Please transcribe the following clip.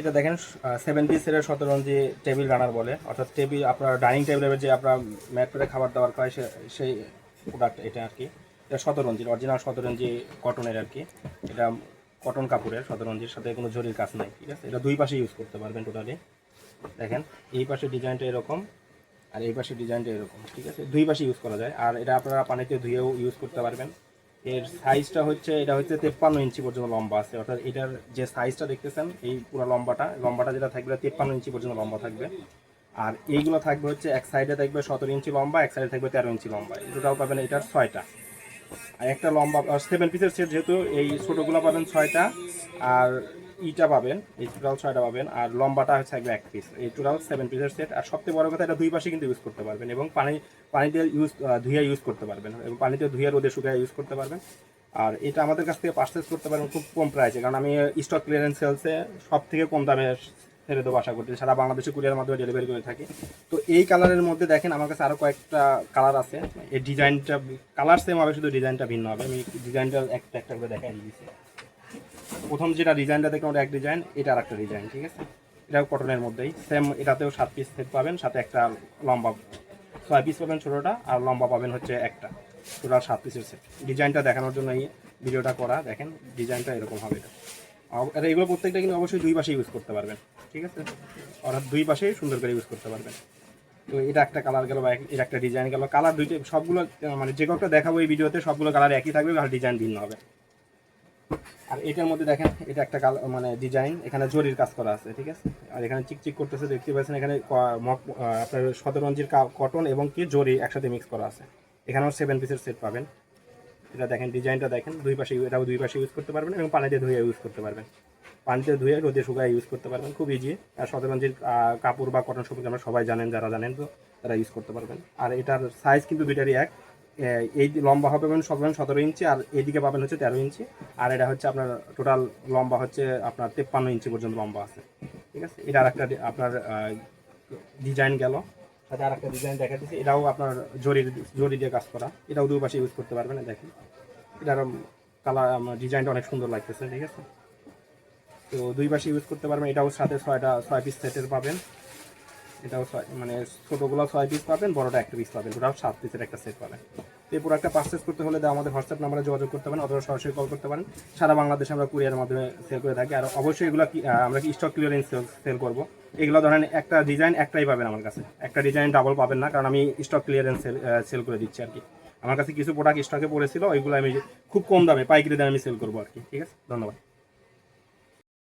এটা দেখেন 7 পিসের 17 ইঞ্চি টেবিল রানার বলে, অর্থাৎ টেবিল আপনার ডাইনিং টেবিলের যে আপনার ম্যাট করে খাবার দাবার খায় সেই প্রোডাক্ট এটা আর কি। এটা 17 ইঞ্চির অরিজিনাল 17 ইঞ্চি কটনের আর কি। এটা কটন কাপড়ের 17 ইঞ্চির, সাথে কোনো জরির কাজ নাই, ঠিক আছে। এটা দুই পাশে ইউজ করতে পারবেন টোটালি। দেখেন এই পাশে ডিজাইনটা এরকম আর এই পাশে ডিজাইনটা এরকম, ঠিক আছে। দুই পাশে ইউজ করা যায়, আর এটা আপনারা পানিতে ধুয়েও ইউজ করতে পারবেন। এর সাইজটা হচ্ছে, এটা হচ্ছে 53 ইঞ্চি পর্যন্ত লম্বা আছে, অর্থাৎ এটার যে সাইজটা দেখতেছেন এই পুরো লম্বাটা যেটা থাকবে 53 ইঞ্চি পর্যন্ত লম্বা থাকবে। আর এইগুলো থাকবে হচ্ছে এক সাইডে থাকবে 17 ইঞ্চি লম্বা, এক সাইডে থাকবে 13 ইঞ্চি লম্বা। টোটাল পাবেন এটার 6টা। আর একটা লম্বা 7 পিসের সেট, যেহেতু এই ছোটোগুলো পাবেন 6টা, আর ইটা পাবেন এই টোটাল 6টা পাবেন, আর লম্বাটা হচ্ছে থাকবে 1 পিস। এই টোটাল 7 পিসের সেট। আর সবচেয়ে বড় কথা, এটা দুই পাশে কিন্তু ইউজ করতে পারবেন, এবং পানিতে ধুয়ে ইউজ করতে পারবেন, এবং পানিতে ধুয়ে রোদে শুকিয়ে ইউজ করতে পারবেন। আর এটা আমাদের কাছ থেকে পারচেস করতে পারবেন খুব কম প্রাইসে, কারণ আমি স্টক ক্লিয়ারেন্স সেলসে সব থেকে কম দামে ছেড়ে দেবো আশা করছি। সারা বাংলাদেশে কুরিয়ার মাধ্যমে ডেলিভারি করে থাকি। তো এই কালারের মধ্যে দেখেন আমার কাছে আরও কয়েকটা কালার আছে। এই ডিজাইনটা কালার সেম হবে, শুধু ডিজাইনটা ভিন্ন হবে। আমি ডিজাইনটা একটা একটা করে দেখাই দিয়েছি। প্রথম যেটা ডিজাইনটা দেখলাম ওটা এক ডিজাইন, এটা আর একটা ডিজাইন, ঠিক আছে। এটাও কটনের মধ্যেই সেম, এটাতেও 7 পিস সেট পাবেন, সাথে একটা লম্বা 6 পিস পাবেন ছোটোটা, আর লম্বা পাবেন হচ্ছে একটা। টোটাল 7 পিসের সেট। ডিজাইনটা দেখানোর জন্য এই ভিডিওটা করা। দেখেন ডিজাইনটা এরকম হবে এটা। আর এগুলো প্রত্যেকটা কিন্তু অবশ্যই দুই পাশে ইউজ করতে পারবেন, ঠিক আছে। অর্থাৎ দুই পাশেই সুন্দর করে ইউজ করতে পারবেন। তো এটা একটা কালার গেল, বা এর একটা ডিজাইন গেল। কালার দুইটা সবগুলো মানে যে কয়েকটা দেখাবো এই ভিডিওতে সবগুলো কালার একই থাকবে, আর ডিজাইন ভিন্ন হবে। আর এটার মধ্যে দেখেন এটা একটা মানে ডিজাইন, এখানে জরির কাজ করা আছে, ঠিক আছে। আর এখানে চিকচিক করতেছে দেখতে পাচ্ছেন, এখানে আপনার 17 ইঞ্চির কটন এবং কি জরি একসাথে মিক্স করা আছে। এখানেও 7 পিসের সেট পাবেন। এটা দেখেন ডিজাইনটা দেখেন, দুই পাশে, এটাও দুই পাশে ইউজ করতে পারবেন, এবং পানিতে ধুয়ে ইউজ করতে পারবেন। পানিতে ধুয়ে রোদে শুকায় ইউজ করতে পারবেন, খুব ইজি। আর 17 ইঞ্চির কাপড় বা কটন সম্পর্কে আমরা সবাই জানেন, যারা জানেন তো তারা ইউজ করতে পারবেন। আর এটার সাইজ কিন্তু দুইটারই এক। এই লম্বা হবে 17 ইঞ্চি, আর এইদিকে পাবেন হচ্ছে 13 ইঞ্চি। আর এটা হচ্ছে আপনার টোটাল লম্বা হচ্ছে আপনার 53 ইঞ্চি পর্যন্ত লম্বা আছে, ঠিক আছে। এটা আর একটা আপনার ডিজাইন গেল। সাথে আর একটা ডিজাইন দেখা দিচ্ছি, এটাও আপনার জরি দিয়ে কাজ করা। এটাও দুই পাশে ইউজ করতে পারবেন। দেখেন এটার কালার ডিজাইনটা অনেক সুন্দর লাগতেছে, ঠিক আছে। তো দুই পাশে ইউজ করতে পারবেন। এটাও সাথে 6 পিস সেটের পাবেন। এটাও মানে ছোটোগুলো 6 পিস পাবেন, বড়টা একটা পিস পাবেন, ওটাও 7 পিসের একটা সেট পাবেন। তো এই প্রোডাক্টটা পারচেস করতে হলে আমাদের হোয়াটসঅ্যাপ নাম্বারে যোগাযোগ করতে পারেন, অথবা সরাসরি কল করতে পারেন। সারা বাংলাদেশে আমরা কুরিয়ার মাধ্যমে সেল করে থাকি। আর অবশ্যই এগুলো আমরা কি স্টক ক্লিয়ারেন্স সেল করবো। এগুলো ধরেন একটা ডিজাইন একটাই পাবেন আমার কাছে, একটা ডিজাইন ডাবল পাবেন না, কারণ আমি স্টক ক্লিয়ারেন্স সেল করে দিচ্ছি আর কি। আমার কাছে কিছু প্রোডাক্ট স্টকে পড়েছিল, ওইগুলো আমি খুব কম দামে পাইকারি দামে আমি সেল করবো আর কি, ঠিক আছে। ধন্যবাদ।